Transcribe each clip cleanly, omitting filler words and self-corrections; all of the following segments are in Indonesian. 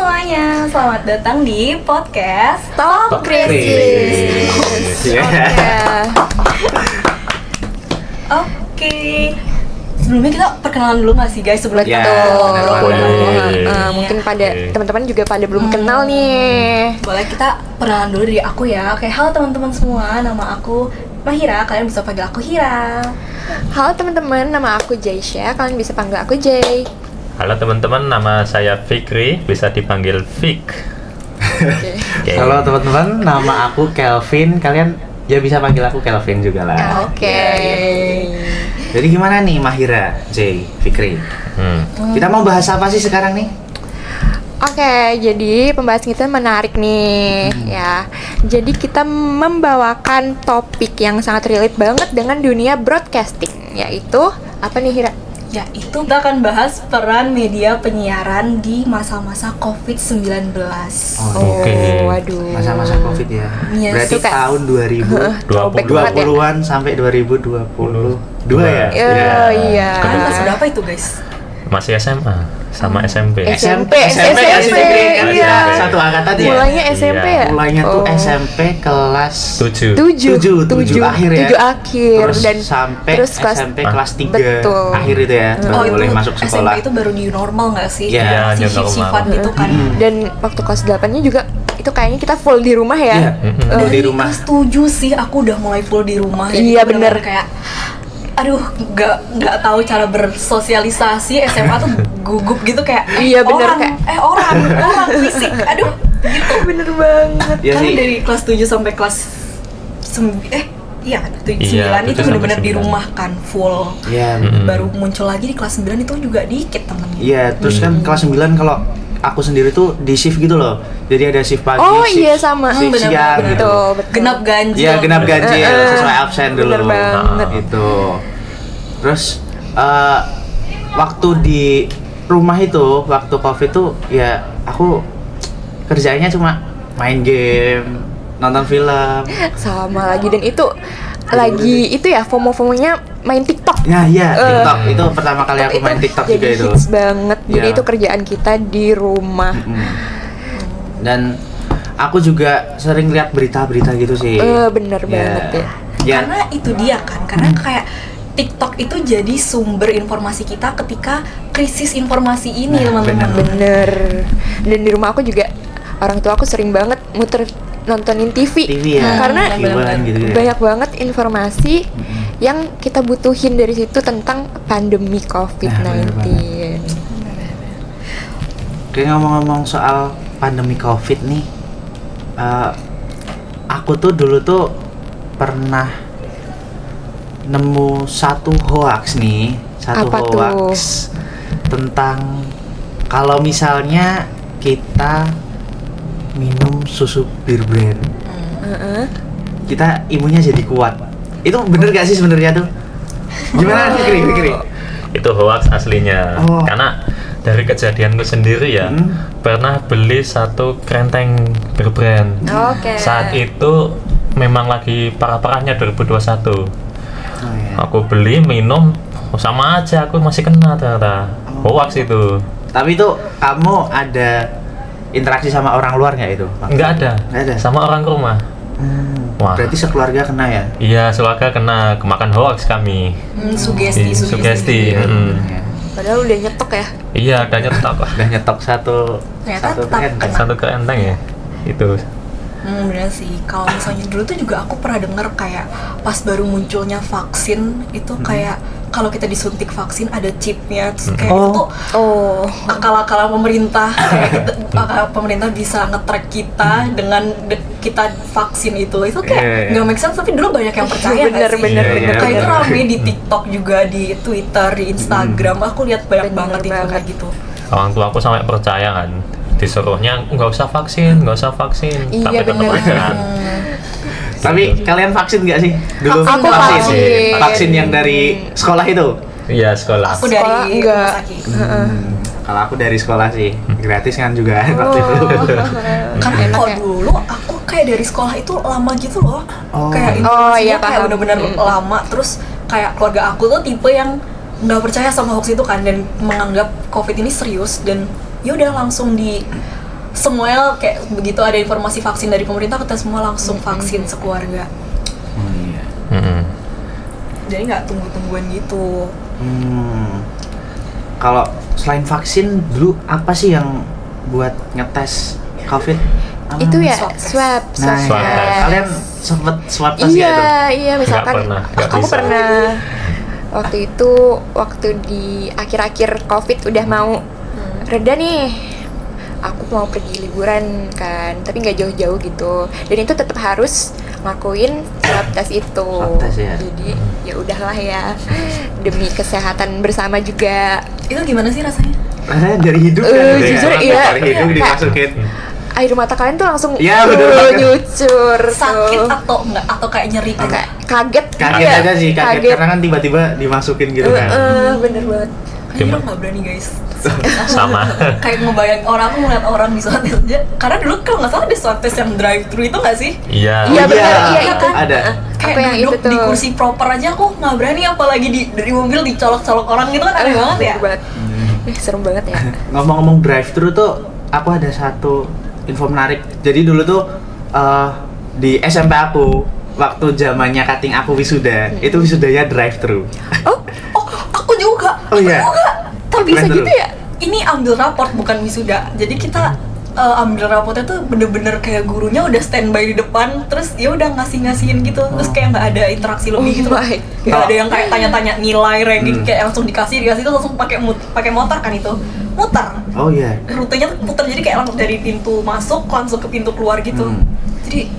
semuanya, selamat datang di podcast Talk Krisis. Oke. Sebelumnya kita perkenalan dulu nggak sih guys sebelum kita mungkin pada teman-teman juga pada belum kenal nih. Boleh kita perkenalan dulu dari aku ya. Oke, halo teman-teman semua, nama aku Mahira, kalian bisa panggil aku Hira. Halo teman-teman, nama aku Jaisha, kalian bisa panggil aku Jay. Halo teman-teman, nama saya Fikri, bisa dipanggil Fik. Okay. Halo teman-teman, nama aku Kelvin, kalian ya bisa panggil aku Kelvin juga lah. Oke. Jadi gimana nih Mahira, Jay, Fikri? Kita mau bahas apa sih sekarang nih? Oke, jadi pembahasan kita menarik nih ya. Jadi kita membawakan topik yang sangat relate banget dengan dunia broadcasting, yaitu apa nih Hira? Ya, itu kita akan bahas peran media penyiaran di masa-masa COVID-19. Oke. Waduh. Masa-masa Covid ya. Iya, Berarti suka. tahun 2020-an sampai 2022 ya? Iya. Kalian kelas berapa itu guys? Masih SMA sama SMP. SMP. Iya. Satu angkatan ya? Mulainya SMP ya? Mulainya tuh SMP kelas 7. tujuh akhir ya? 7 akhir. Terus Dan sampai terus kelas- SMP kelas 3 Betul. akhir itu ya? Baru boleh masuk sekolah. SMP itu baru new normal nggak sih? Iya, new normal. Shift-shiftan gitu kan. Dan waktu kelas 8-nya juga itu kayaknya kita full di rumah ya. Iya, full di rumah. Kelas 7 sih aku udah mulai full di rumah. Jadi Iya, bener-bener bener. kayak aduh, nggak tahu cara bersosialisasi. SMA tuh gugup gitu kayak Iya, bener, orang fisik. Aduh, gitu. Bener banget. Iya Karena sih. dari kelas 7 sampai kelas 9 Iya, 9 itu 7 sampai bener-bener di 9. rumah kan full. Iya, Baru muncul lagi di kelas 9 itu juga dikit temennya. iya. Terus kan kelas 9 kalau aku sendiri tuh di shift gitu loh. Jadi ada shift pagi, Oh, shift, iya, sama. shift Bener-bener. siang gitu. Betul. Genap ganjil. Iya, genap ganjil sesuai absen dulu. Bener banget. Gitu. Terus waktu di rumah itu, waktu Covid tuh ya aku kerjanya cuma main game, nonton film. Sama lagi, dan itu lagi itu ya FOMO-FOMO-nya main TikTok. Nah, iya, TikTok itu pertama kali aku main TikTok jadi juga itu. hits banget. Jadi Iya. itu kerjaan kita di rumah. Dan aku juga sering lihat berita-berita gitu sih. Bener banget ya. Ya, Karena itu dia kan, karena kayak TikTok itu jadi sumber informasi kita ketika krisis informasi ini, Nah, teman-teman. Bener. Dan di rumah aku juga orang tua aku sering banget muter nontonin TV. TV ya. Karena hiburan gitu ya. banyak banget informasi yang kita butuhin dari situ tentang pandemi COVID-19. Nah, bener Kayak ngomong-ngomong soal pandemi Covid nih, aku tuh dulu tuh pernah nemu satu hoax nih, Apa tuh? hoax tentang kalau misalnya kita minum susu bir brand, kita imunnya jadi kuat. Itu bener gak sih sebenarnya tuh? Gimana Fikri? Itu hoax aslinya. Oh. Karena dari kejadianku sendiri ya, pernah beli satu krenteng berbrand. Oke. Saat itu memang lagi parah-parahnya 2021. Oh, iya. Aku beli, minum, sama aja aku masih kena ternyata. Hoax itu. Tapi itu kamu ada interaksi sama orang luar nggak itu? Nggak ada. Nggak ada? Sama orang ke rumah. Wah. Berarti sekeluarga kena ya? Iya, keluarga kena kemakan hoax kami. Sugesti. Sugesti. Padahal udah nyetok ya. Iya, udah nyetok. Udah nyetok satu Ternyata tetap krenteng. Satu kerenteng ya. Itu. Bener sih. Kalau misalnya dulu tuh juga aku pernah denger kayak pas baru munculnya vaksin itu kayak kalau kita disuntik vaksin ada chipnya, terus kayak itu tuh Oh. akal-akalan pemerintah kayak pemerintah bisa nge-track kita dengan kita vaksin itu kayak nggak make sense, tapi dulu banyak yang percaya nggak sih? Bener. Kayak itu rame di TikTok juga, di Twitter, di Instagram, aku lihat banyak Bener banget info banget. kayak gitu. Orang tua aku sampai percaya kan. Disuruhnya nggak usah vaksin. Iya, Tapi tetap bener. aja kan. Tapi kalian vaksin nggak sih? Dulu Aku vaksin. Vaksin yang dari sekolah itu? Iya, sekolah. Aku Sekolah dari enggak. rumah sakit. Kalau aku dari sekolah sih, gratis kan juga waktu itu. Karena Enak kalau ya? dulu aku kayak dari sekolah itu lama gitu loh. Oh. Kayak Oh, informasinya iya, kayak paham. bener-bener lama. Terus kayak keluarga aku tuh tipe yang nggak percaya sama hoax itu kan, dan menganggap COVID ini serius, dan ya udah langsung semuanya kayak begitu ada informasi vaksin dari pemerintah kita semua langsung vaksin sekeluarga. Oh iya. Jadi nggak tunggu-tungguan gitu. Kalau selain vaksin dulu apa sih yang buat ngetes COVID? Itu ya Swab test. swab Nah, test. ya. Kalian sempet swab test iya gitu? iya misalkan pernah, nggak aku bisa. pernah waktu di akhir-akhir COVID udah mau reda nih, aku mau pergi liburan kan, tapi nggak jauh-jauh gitu, dan itu tetap harus ngelakuin swab test itu. Swab test ya? Jadi ya udahlah ya, demi kesehatan bersama juga. Itu gimana sih rasanya? Rasanya dari hidung kan? Jujur, Orang iya. Dari hidung Kayak- dimasukin. Air mata kalian tuh langsung Iya, bener banget. nyucur Sakit tuh. atau enggak? Atau kayak nyeri gitu? Kayak kaget Kaget juga. aja sih, kaget. Karena kan tiba-tiba dimasukin gitu kan. Bener banget. Kayaknya nggak berani guys. Sama. Kayak ngebayang orang, aku ngeliat orang di swab test aja. Karena dulu kalau nggak salah ada swab test yang drive thru itu nggak sih? Iya. Iya, bener, Iya, iya itu. ada. Kayak Apa yang duduk itu tuh? di kursi proper aja aku nggak berani, apalagi dari mobil dicolok-colok orang gitu kan aneh banget ya. Bener banget. Serem banget ya. Ngomong-ngomong drive-thru tuh, aku ada satu info menarik. Jadi dulu tuh di SMP aku, waktu zamannya cutting aku wisuda, itu wisudanya drive-thru. Oh, Oh, aku juga. Oh iya. Tapi bisa Keren gitu tuh. ya? ini ambil raport bukan wisuda. Jadi kita ambil rapotnya tuh bener-bener kayak gurunya udah standby di depan, terus ya udah ngasihin gitu, terus kayak nggak ada interaksi lebih gitu. my Nggak ada yang kayak tanya-tanya nilai ranking, kayak langsung dikasih tuh langsung pakai motor kan itu, muter. Oh iya. Rutenya tuh putar, jadi kayak langsung dari pintu masuk langsung ke pintu keluar gitu. Jadi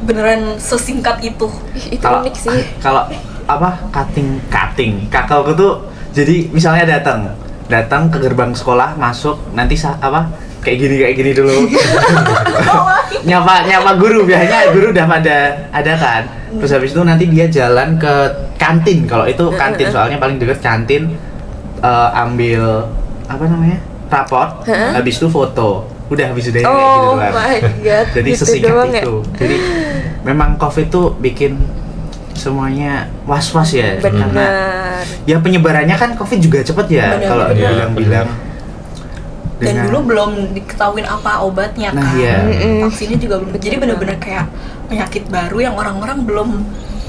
beneran sesingkat itu. Ih, itu Kalau unik sih. kalau apa cutting kakakku tuh, jadi misalnya datang ke gerbang sekolah, masuk nanti kayak gini dulu. nyapa guru, biasanya guru udah pada ada kan. Terus habis itu nanti dia jalan ke kantin. Kalau itu kantin, soalnya paling deket kantin, ambil apa namanya? Raport. Habis itu foto. Udah habis udah kayak gitu Oh doang. my god. Jadi gitu sesingkat doang ya? itu. Jadi memang COVID tuh bikin semuanya was-was ya. Karena Benar. ya penyebarannya kan COVID juga cepet ya. Benar. Kalau Iya, dibilang-bilang. Dan Dengan- dulu belum diketahuin apa obatnya Nah, kan. iya. Vaksinnya juga belum. Jadi bener-bener kayak penyakit baru yang orang-orang belum,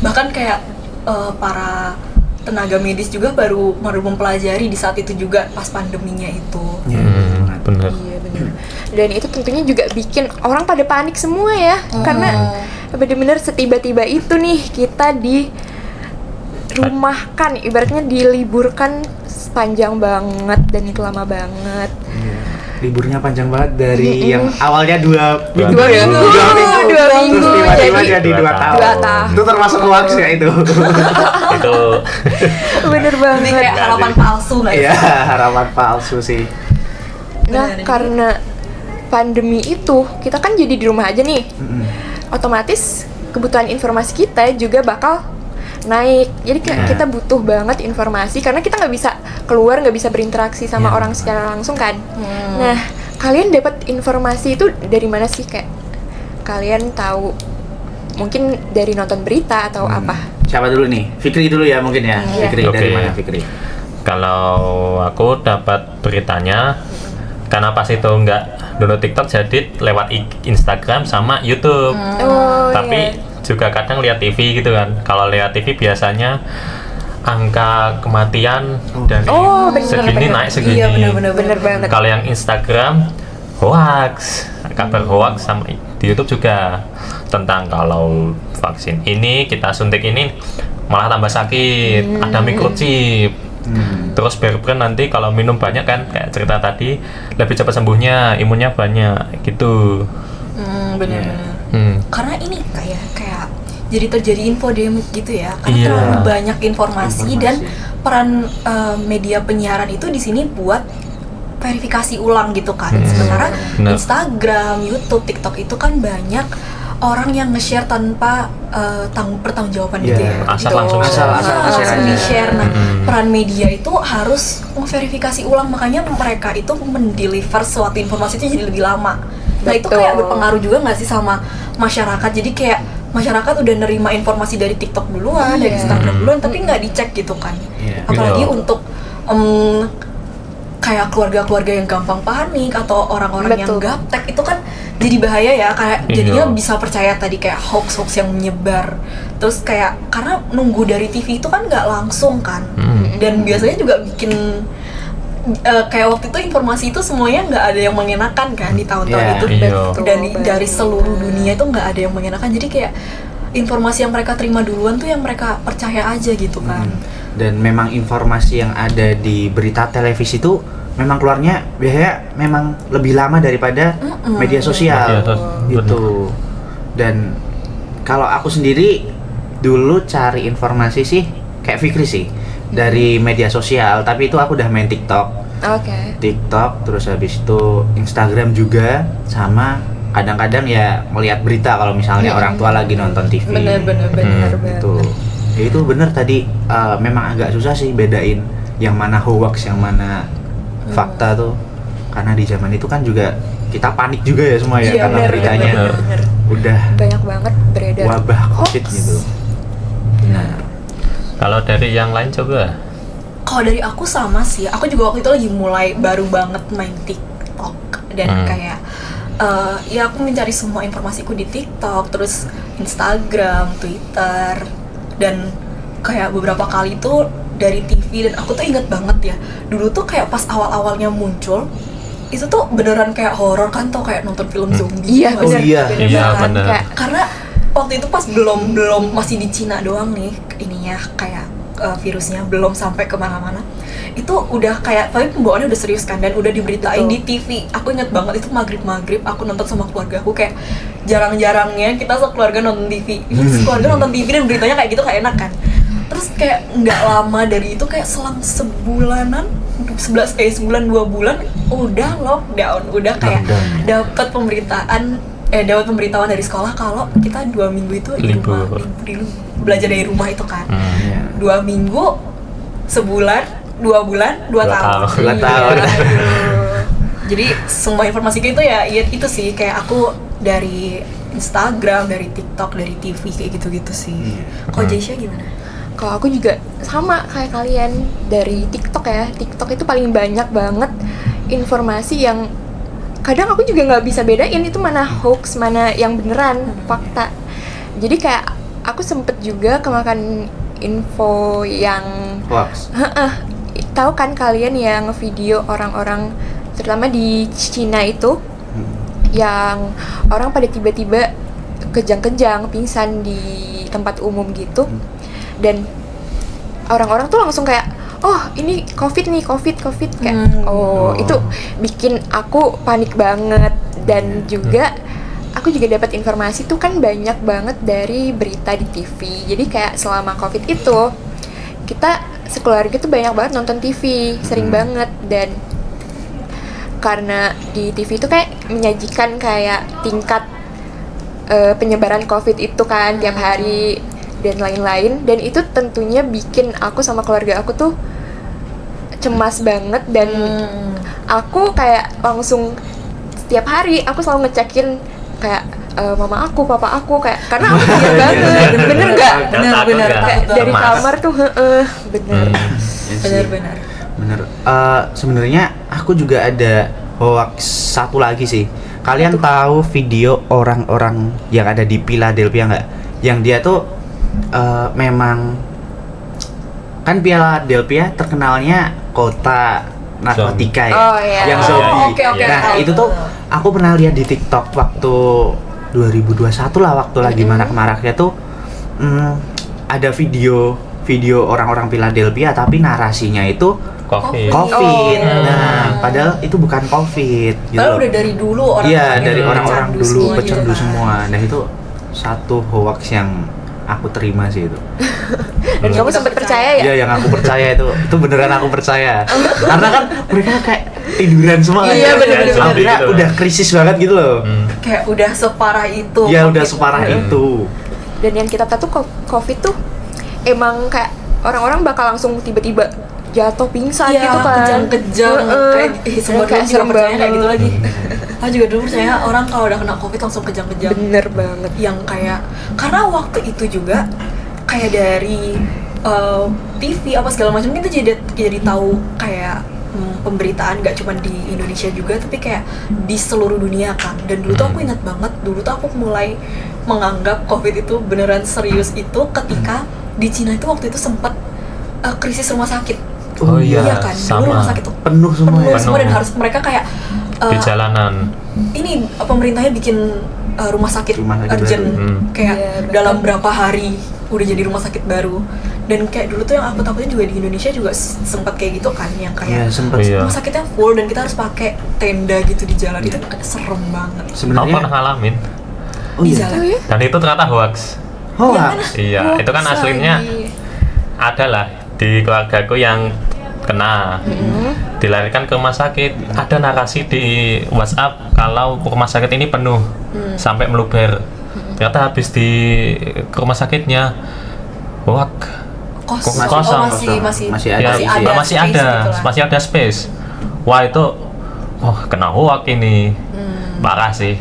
bahkan kayak para tenaga medis juga baru mempelajari di saat itu juga pas pandeminya itu. Ya, Bener. Iya benar. Dan itu tentunya juga bikin orang pada panik semua ya, karena bener-bener setiba-tiba itu nih kita dirumahkan, ibaratnya diliburkan panjang banget dan itu lama banget. Iya. Liburnya panjang banget dari yang awalnya 2 minggu. Dua minggu. Dua Terus minggu, tiba-tiba jadi jadi 2 tahun. 2 tahun. Itu termasuk hoax ya itu. Itu Bener Ini banget. kayak harapan palsu nggak sih? Iya, harapan palsu sih. Nah, Bener. karena pandemi itu kita kan jadi di rumah aja nih. Otomatis kebutuhan informasi kita juga bakal naik. Jadi Nah. kita butuh banget informasi karena kita nggak bisa keluar, nggak bisa berinteraksi sama Iya. orang secara langsung kan. Nah, kalian dapat informasi itu dari mana sih? Kayak kalian tahu mungkin dari nonton berita atau apa? Siapa dulu nih? Fikri dulu ya mungkin ya. Iya. Fikri dari Oke. mana Fikri? kalau aku dapat beritanya karena pas itu nggak download TikTok, jadi lewat Instagram sama YouTube. Oh, Tapi iya. juga kadang lihat TV gitu kan. Kalau lihat TV biasanya angka kematian dari Oh, bener, segini bener. naik segini. Iya benar-benar. Bener banget. Kalau yang Instagram hoax, kabar hoax, sama di YouTube juga tentang kalau vaksin ini kita suntik ini malah tambah sakit, ada microchip. Terus berbrand nanti kalau minum banyak kan kayak cerita tadi lebih cepat sembuhnya, imunnya banyak gitu. Benar-benar. Karena ini kayak jadi terjadi infodemic gitu ya, karena Iya. terlalu banyak informasi dan peran media penyiaran itu di sini buat verifikasi ulang gitu kan. Sementara Benar. Instagram, YouTube, TikTok itu kan banyak orang yang nge-share tanpa pertanggungjawaban gitu Iya. ya. Asal Gitu. langsung share. Asal Asal langsung aja. di-share. Nah, peran media itu harus memverifikasi ulang, makanya mereka itu mendeliver suatu informasi itu jadi lebih lama. Nah, itu Betul. kayak berpengaruh juga nggak sih sama masyarakat? Jadi kayak masyarakat udah nerima informasi dari TikTok duluan, dari Instagram duluan, tapi nggak dicek gitu kan. Iya. Apalagi Gitu. untuk kayak keluarga-keluarga yang gampang panik atau orang-orang yang Betul. gaptek itu kan jadi bahaya ya, kayak Iya. jadinya bisa percaya tadi kayak hoax-hoax yang menyebar. Terus kayak karena nunggu dari TV itu kan nggak langsung kan, dan biasanya juga bikin kayak waktu itu informasi itu semuanya nggak ada yang mengenakan kan di tahun-tahun Iya. itu. Iya. Dan Betul dari banget. seluruh dunia itu nggak ada yang mengenakan, jadi kayak informasi yang mereka terima duluan tuh yang mereka percaya aja gitu kan. Dan memang informasi yang ada di berita televisi itu memang keluarnya biasanya memang lebih lama daripada media sosial Media sos- gitu. Dan kalau aku sendiri dulu cari informasi sih kayak Fikri sih dari media sosial, tapi itu aku udah main TikTok, terus habis itu Instagram juga, sama kadang-kadang ya melihat berita kalau misalnya orang tua lagi nonton TV. Bener Gitu. Ya itu bener tadi, memang agak susah sih bedain yang mana hoax, yang mana fakta tuh, karena di zaman itu kan juga kita panik juga ya semua ya, Iya, karena bener, beritanya bener. udah Banyak banget beredar wabah COVID hoax. gitu. Nah, Kalau dari yang lain coba. Kalau dari aku sama sih, aku juga waktu itu lagi mulai baru banget main TikTok dan kayak ya aku mencari semua informasiku di TikTok, terus Instagram, Twitter, dan kayak beberapa kali itu dari TV. Dan aku tuh inget banget ya, dulu tuh kayak pas awal-awalnya muncul itu tuh beneran kayak horor kan, tau kayak nonton film zombie. Iya, Masih bener. Oh, iya. bener Iya, banget. bener. Kayak Karena waktu itu pas belum masih di Cina doang nih ininya, kayak virusnya belum sampai kemana-mana. Itu udah kayak, tapi pembawaannya udah serius kan, dan udah diberitain Betul. di TV. Aku inget banget itu maghrib aku nonton sama keluarga aku, kayak jarang-jarangnya kita sekeluarga nonton TV. Sekeluarga nonton TV dan beritanya kayak gitu, kayak enak kan. Terus kayak nggak lama dari itu, kayak selang sebulan 2 bulan udah lockdown, udah kayak dapat pemberitahuan dari sekolah kalau kita 2 minggu itu di rumah, Libur. belajar dari rumah itu kan. iya. 2 minggu, sebulan, 2 bulan, 2 tahun. 2 tahun. Aduh. Jadi semua informasi itu ya itu sih, kayak aku dari Instagram, dari TikTok, dari TV, kayak gitu-gitu sih. Kalau Jaisha gimana? kalau aku juga sama kayak kalian dari TikTok ya. TikTok itu paling banyak banget informasi yang kadang aku juga nggak bisa bedain itu mana hoax, mana yang beneran fakta. Jadi kayak aku sempet juga kemakan info yang Hoax. tahu kan kalian yang video orang-orang terutama di Cina itu yang orang pada tiba-tiba kejang-kejang pingsan di tempat umum gitu, dan orang-orang tuh langsung kayak, oh ini COVID kayak itu bikin aku panik banget. Dan juga aku juga dapat informasi tuh kan banyak banget dari berita di TV. Jadi kayak selama COVID itu kita sekeluarga tuh banyak banget nonton TV, sering banget. Dan karena di TV itu kayak menyajikan kayak tingkat penyebaran COVID itu kan tiap hari dan lain-lain, dan itu tentunya bikin aku sama keluarga aku tuh cemas banget. Dan aku kayak langsung setiap hari aku selalu ngecekin kayak mama aku, papa aku, kayak karena aku iya banget, bener nggak? Bener. Kayak dari Cemas. kamar tuh, bener. Ya sih. Bener. Bener. Sebenarnya aku juga ada hoax satu lagi sih. Kalian tahu video orang-orang yang ada di Philadelphia nggak? Yang dia tuh memang kan Philadelphia terkenalnya kota narkotika ya, Oh, iya. yang Oh, zombie. oke, Nah tahu. itu tuh aku pernah lihat di TikTok waktu 2021 lah, waktu lagi marak-maraknya tuh ada video orang-orang Philadelphia tapi narasinya itu COVID. COVID. Oh. Nah, padahal itu bukan COVID gitu Padahal loh. udah dari dulu orang Iya, dari orang-orang pecandu dulu semua pecandu gitu kan. semua. Nah, itu satu hoax yang aku terima sih itu. Dan kamu Kita sempat percaya. percaya ya? Iya, yang aku percaya itu beneran aku percaya. Karena kan mereka kayak tiduran semua kan. Iya, bener-bener. Aku kira Gitu. udah krisis banget gitu loh. Kayak udah separah itu. Iya, udah COVID. separah itu. Dan yang kita tahu tuh COVID tuh emang kayak orang-orang bakal langsung tiba-tiba jatuh pingsan Iya, gitu kan. kejang-kejang. Kayak semua kayak dulu juga serem percaya kayak gitu banget. lagi. Aku juga dulu percaya orang kalau udah kena COVID langsung kejang-kejang. Bener banget. Yang kayak, karena waktu itu juga kayak dari TV apa segala macam, kita jadi tahu kayak pemberitaan gak cuma di Indonesia juga tapi kayak di seluruh dunia kan. Dan dulu tuh aku ingat banget, dulu tuh aku mulai menganggap COVID itu beneran serius itu ketika di Cina itu waktu itu sempat krisis rumah sakit. Oh iya, kan, sama. dulu rumah sakit tuh Penuh semua ya. semua dan Penuh. harus mereka kayak Di jalanan. ini pemerintahnya bikin rumah sakit urgent baru. kayak Iya, dalam berapa hari udah jadi rumah sakit baru. Dan kayak dulu tuh yang aku takutin juga di Indonesia juga sempat kayak gitu kan, yang Iya, kayak sempet. Iya. rumah sakitnya full dan kita harus pakai tenda gitu di jalan. Itu serem banget. Aku Sebenarnya pernah ngalamin. oh di iya. jalan. Dan itu ternyata hoax. Hoax. Iya, itu kan Hoax aslinya lagi. adalah di keluargaku yang kena dilarikan ke rumah sakit. Ada narasi di WhatsApp kalau rumah sakit ini penuh sampai meluber. Ternyata habis di ke rumah sakitnya hoax. Kosong. Kosong. Masih ada. Ya, isi masih space ada, gitu lah. masih ada space. Wah itu, kena hoax ini, parah sih,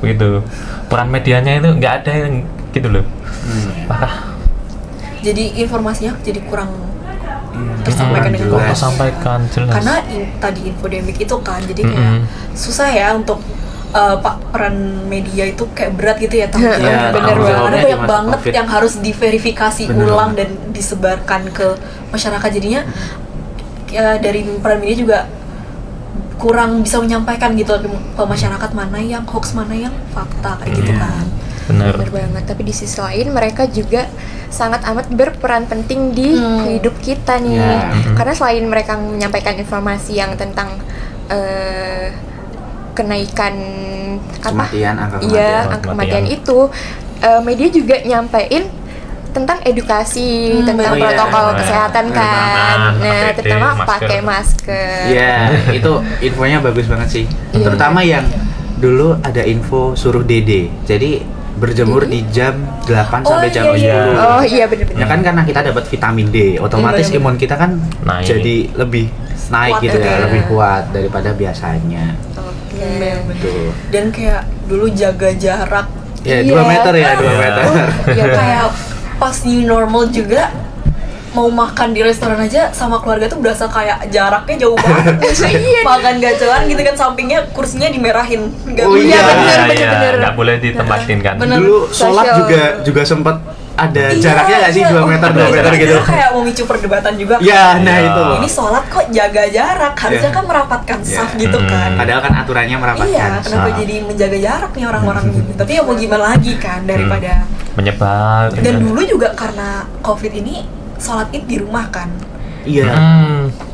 gitu. Peran medianya itu nggak ada yang gitu loh, parah. Jadi informasinya jadi kurang Iya. tersampaikan dengan Jelas. Kok sampaikan jelas. karena tadi infodemik itu kan, jadi kayak susah ya untuk peran media itu kayak berat gitu ya tanggung Iya, jawabnya. bener Karena banget. banyak Di masa banget COVID. yang harus diverifikasi Bener ulang banget. dan disebarkan ke masyarakat. Jadinya dari peran media juga kurang bisa menyampaikan gitu ke masyarakat mana yang hoax, mana yang fakta kayak gitu Iya. kan. Bener. Bener banget, tapi di sisi lain mereka juga sangat amat berperan penting di hidup kita nih. Ya. Karena selain mereka menyampaikan informasi yang tentang kenaikan Kematian, angka kematian. Iya, angka kematian itu media juga nyampein tentang edukasi tentang bener. protokol Iya. kesehatan Bener kan. banget. Nah, APD, terutama masker. pakai masker. Iya, itu infonya bagus banget sih. Iya. Terutama yang dulu ada info suruh DD. Jadi berjemur di jam 8 Oh, sampai jam iya, 10. Oh iya bener-bener. Ya kan karena kita dapat vitamin D, otomatis Iya, imun kita kan Naik. jadi lebih naik Kuat gitu ya, ya. lebih kuat daripada biasanya. Oke. Tuh. Dan kayak dulu jaga jarak Ya, Iya. 2 meter ya, 2 Iya. meter. Iya, kayak pas new normal juga mau makan di restoran aja sama keluarga tuh berasa kayak jaraknya jauh banget. Makan gacoan gitu kan, sampingnya kursinya dimerahin. Nggak Oh bisa. iya, bener. nggak boleh ditempatin kan. Bener. Dulu sholat Social. juga sempat ada Iya, jaraknya nggak sih iya. 2 meter 2 meter gitu. Itu kayak memicu perdebatan juga. Ya, nah Iya. itu. Ini sholat kok jaga jarak, harusnya Iya. kan merapatkan saf Iya. gitu kan. Padahal kan aturannya merapatkan. Iya, kenapa saf. jadi menjaga jarak nih orang-orang gini? Tapi ya mau gimana lagi kan daripada. Menyebar. Dan dulu juga karena COVID ini sholat id di rumah kan. Iya.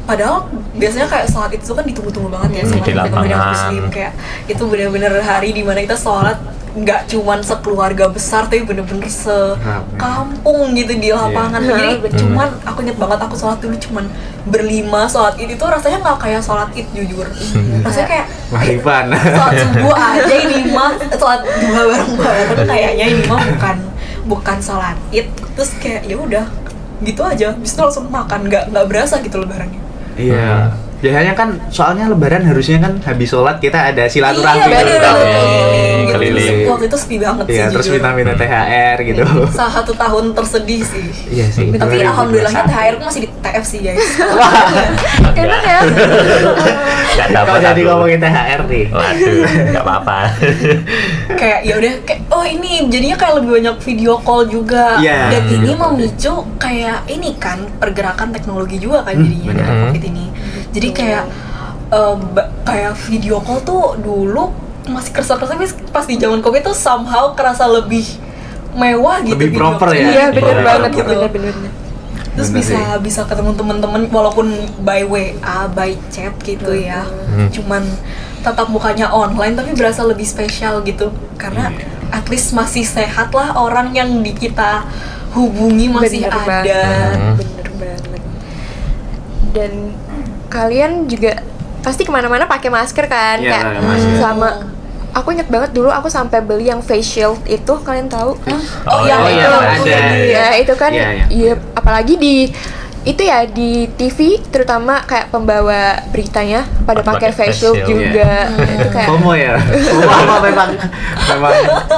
Padahal biasanya kayak sholat itu kan ditunggu-tunggu banget ya sama Di teman-teman yang lapangan. muslim. Kayak itu bener-bener hari dimana kita sholat nggak cuman sekeluarga besar tapi bener-bener sekampung gitu di lapangan. Jadi cuman aku inget banget aku sholat dulu cuman berlima sholat id itu rasanya nggak kayak sholat id jujur. Rasanya kayak Mahrifan. sholat subuh aja ini mah sholat dua bareng-bareng kayaknya ini mah bukan sholat id. Terus kayak ya udah gitu aja, habis itu langsung makan, nggak berasa gitu lebarannya. Iya. Biasanya kan soalnya lebaran harusnya kan habis sholat kita ada silaturahmi. Iya, gitu. bener. Keliling, keliling. Waktu itu sepi banget sih Iya, terus jujur. minta-minta THR gitu. Salah satu tahun tersedih sih. Iya sih. Tapi 2021. alhamdulillahnya THR ku masih di TF sih guys. Enak ya. Nggak Kalau dapat jadi aku. ngomongin THR nih. Waduh, nggak apa-apa. Kayak ya udah kayak oh ini jadinya kayak lebih banyak video call juga. Iya, Dan ini video call. memicu kayak ini kan pergerakan teknologi juga kan jadinya bener. dari COVID ini. Jadi kayak kayak video call tuh dulu masih kerasa-kerasa tapi pas di zaman COVID tuh somehow kerasa lebih mewah gitu. Lebih video proper call. ya? Iya bener Bener banget, gitu. bener-bener. Terus Bener bisa ketemu temen-temen walaupun by WA, by chat gitu ya. Cuman tatap mukanya online tapi berasa lebih spesial gitu. Karena at least masih sehat lah orang yang di kita hubungi masih Bener ada. banget, bener banget. Dan kalian juga pasti kemana-mana pakai masker kan? Iya, Kayak pakai masker. sama aku inget banget dulu aku sampai beli yang face shield itu, kalian tahu? Oh, yang iya, itu ada. Ya itu kan, Iya, iya. iya apalagi di itu ya di TV terutama kayak pembawa beritanya pada pakai face shield face shield, juga. Itu kayak FOMO ya. FOMO memang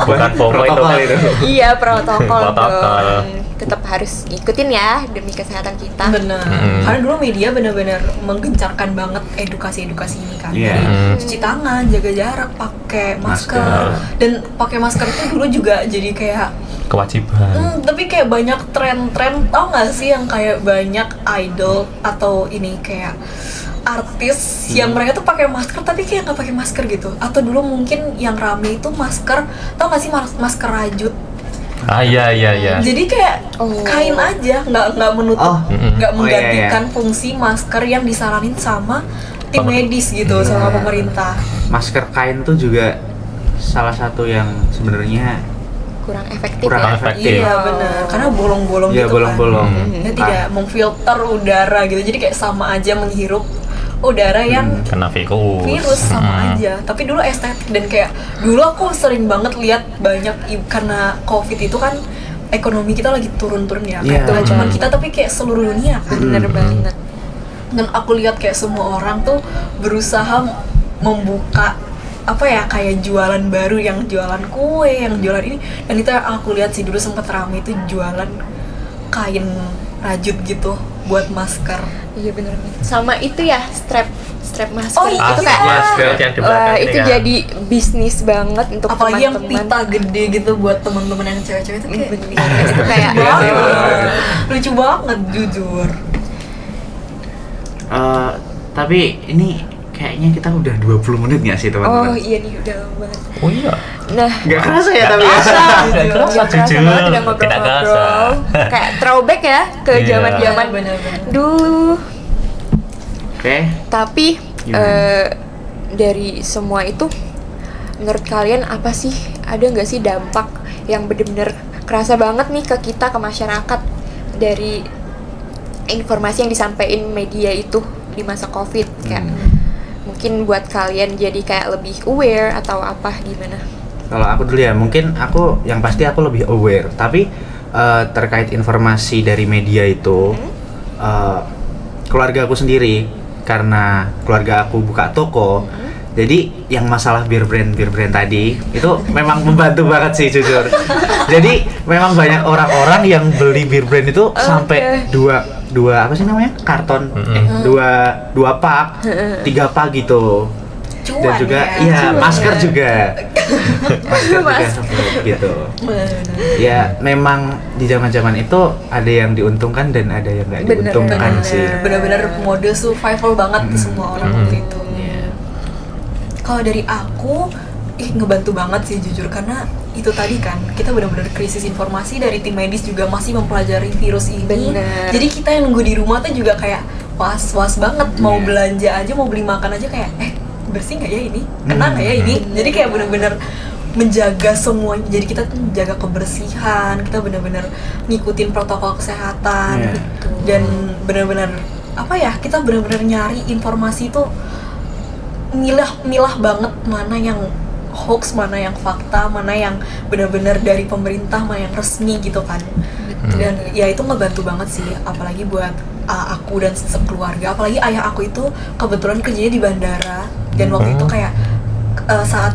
Bukan FOMO itu protokol kan. itu. iya protokol Protokol. dong. Tetap harus ikutin ya demi kesehatan kita. Bener. Karena dulu media benar-benar menggencarkan banget edukasi-edukasi ini kan. Iya. Dari cuci tangan, jaga jarak, pakai masker. Dan pakai masker itu dulu juga jadi kayak Kewajiban. tapi kayak banyak tren-tren, tau gak sih yang kayak banyak idol atau ini kayak artis yang mereka tuh pakai masker tapi kayak nggak pakai masker gitu. Atau dulu mungkin yang rame itu masker, tau gak sih masker rajut? Iya. Jadi kayak kain aja, nggak menutup, Oh. nggak Oh, iya, menggantikan fungsi masker yang disaranin sama tim medis gitu, sama pemerintah. Masker kain tuh juga salah satu yang sebenarnya Kurang efektif kurang ya. efektif. Iya benar, karena bolong-bolong Iya, gitu bolong-bolong. kan. Dia tidak memfilter udara gitu, jadi kayak sama aja menghirup udara yang Kena virus sama aja. Tapi dulu estetik dan kayak dulu aku sering banget lihat banyak karena COVID itu kan ekonomi kita lagi turun-turun ya. Iya. Kayak cuma kita tapi kayak seluruh dunia kan. Bener banget. Dan aku lihat kayak semua orang tuh berusaha membuka apa ya kayak jualan baru, yang jualan kue, yang jualan ini. Dan itu yang aku lihat sih dulu sempat ramai itu jualan kain rajut gitu buat masker. Iya bener. Sama itu ya strap masker Oh, iya. itu kayak masker yang di belakang ini itu kan. jadi bisnis banget untuk Apalagi yang teman-teman. pita gede gitu buat teman-teman yang cewek-cewek itu kayak Itu kayak lucu banget. Lucu banget jujur. Tapi ini kayaknya kita udah 20 menit nggak sih oh teman-teman? iya nih udah lama banget. Oh iya. Nah, Nggak kerasa ya tapi ya. Nggak kerasa, nggak kerasa jujur. banget udah Tidak ngobrol-ngobrol. kerasa. Kayak throwback ya ke Iya. zaman-zaman Bener-bener. dulu. Oke. Tapi Gimana? dari semua itu menurut kalian apa sih, ada nggak sih dampak yang bener-bener kerasa banget nih ke kita, ke masyarakat dari informasi yang disampaikan media itu di masa COVID? Kayak mungkin buat kalian jadi kayak lebih aware atau apa gimana? Kalau aku dulu ya, mungkin aku yang pasti aku lebih aware. Tapi terkait informasi dari media itu, keluarga aku sendiri, karena keluarga aku buka toko, jadi yang masalah beer brand tadi itu memang membantu banget sih jujur. Jadi memang banyak orang-orang yang beli beer brand itu sampai dua apa sih namanya, karton, dua pak, 3 pak gitu. Cuan Dan juga ya. iya Cuan masker ya. juga gitu. Bener. Ya memang di zaman itu ada yang diuntungkan dan ada yang nggak Bener, diuntungkan sih. Bener-bener mode survival banget semua orang waktu itu. Kalau dari aku, ngebantu banget sih jujur, karena itu tadi kan kita benar-benar krisis informasi, dari tim medis juga masih mempelajari virus ini. Bener. Jadi kita yang nunggu di rumah tuh juga kayak was-was banget, mau belanja aja, mau beli makan aja kayak bersih nggak ya ini, kena nggak ya ini. Jadi kayak benar-benar menjaga semuanya. Jadi kita tuh menjaga kebersihan, kita benar-benar ngikutin protokol kesehatan gitu. Dan benar-benar apa ya, kita benar-benar nyari informasi itu milah banget mana yang hoax, mana yang fakta, mana yang benar-benar dari pemerintah, mana yang resmi gitu kan. Dan ya itu ngebantu banget sih, apalagi buat aku dan sekeluarga. Apalagi ayah aku itu kebetulan kerjanya di bandara, dan waktu itu kayak saat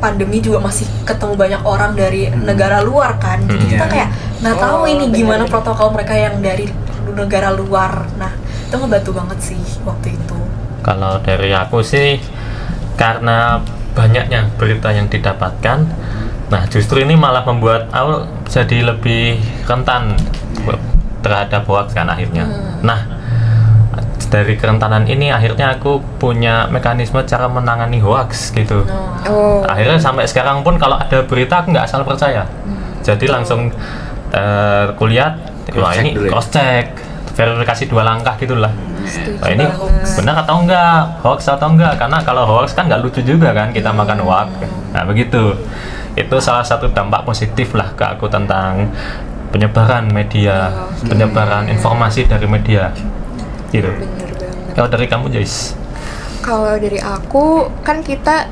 pandemi juga masih ketemu banyak orang dari negara luar kan. Jadi kita kayak nggak tahu ini gimana protokol mereka yang dari negara luar. Nah itu ngebantu banget sih waktu itu. Kalau dari aku sih, karena banyaknya berita yang didapatkan, nah justru ini malah membuat aku jadi lebih rentan terhadap hoax kan akhirnya. Nah, dari kerentanan ini akhirnya aku punya mekanisme cara menangani hoax gitu. Oh. Akhirnya sampai sekarang pun kalau ada berita aku nggak asal percaya. Jadi langsung kulihat, wah ini dulu ya? cross check, verifikasi 2 langkah gitulah. Nah, ini banget. benar atau enggak, hoax atau enggak, karena kalau hoax kan nggak lucu juga kan kita makan hoax. Nah begitu, itu salah satu dampak positif lah ke aku tentang penyebaran media, penyebaran informasi dari media gitu. Bener banget. Kalau dari kamu Joyce? Kalau dari aku kan kita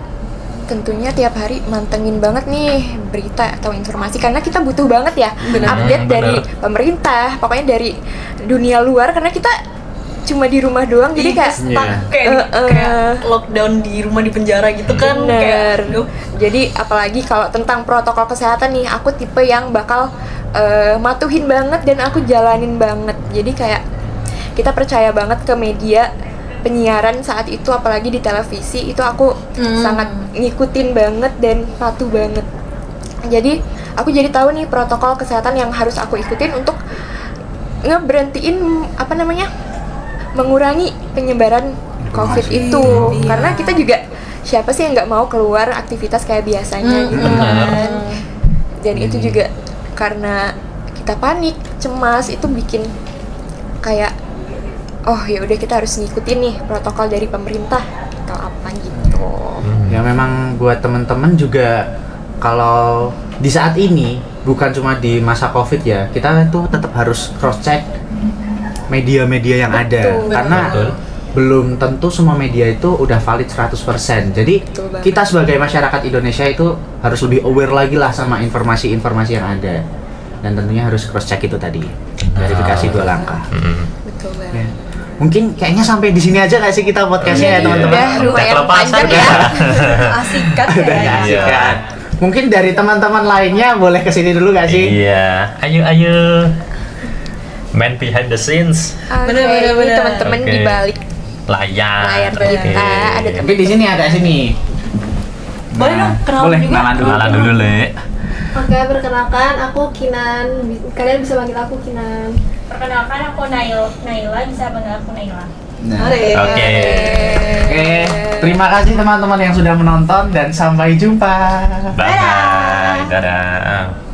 tentunya tiap hari mantengin banget nih berita atau informasi karena kita butuh banget ya update dari pemerintah, pokoknya dari dunia luar karena kita cuma di rumah doang jadi kayak stuck, kayak lockdown di rumah di penjara gitu kan. bener. Kayak, aduh. Jadi apalagi kalau tentang protokol kesehatan nih, aku tipe yang bakal matuhin banget dan aku jalanin banget. Jadi kayak kita percaya banget ke media penyiaran saat itu, apalagi di televisi itu aku sangat ngikutin banget dan patuh banget. Jadi aku jadi tahu nih protokol kesehatan yang harus aku ikutin untuk ngeberhentiin mengurangi penyebaran COVID itu. Karena kita juga siapa sih yang nggak mau keluar aktivitas kayak biasanya gitu kan. Dan itu juga karena kita panik, cemas, itu bikin kayak oh ya udah kita harus ngikutin nih protokol dari pemerintah atau apa gitu. Ya memang buat teman-teman juga kalau di saat ini bukan cuma di masa Covid ya, kita tuh tetap harus cross check media-media yang ada karena belum tentu semua media itu udah valid 100%. Jadi kita sebagai masyarakat Indonesia itu harus lebih aware lagi lah sama informasi-informasi yang ada. Dan tentunya harus cross check itu tadi. Verifikasi 2 langkah. Betul banget. Ya. Mungkin kayaknya sampai di sini aja nggak sih kita podcastnya ya teman-teman? Udah lumayan panjang ya. Asikat Udah ya. asik kan. Mungkin dari teman-teman lainnya boleh kesini dulu nggak sih? Iya, ayo. Man behind the scenes. Bener. Bener. Teman-teman Oke. di balik Layar. layar Oke. kita ada Tapi di sini ada sini. Boleh dong, kenalan boleh juga. kenalan dulu. Kenalan dulu, Le. Oke, perkenalkan aku Kinan. Kalian bisa panggil aku Kinan. Perkenalkan aku Naila, bisa panggil aku Naila. Nah, Oke. Oke. Oke, terima kasih teman-teman yang sudah menonton dan sampai jumpa. Bye. Dadah.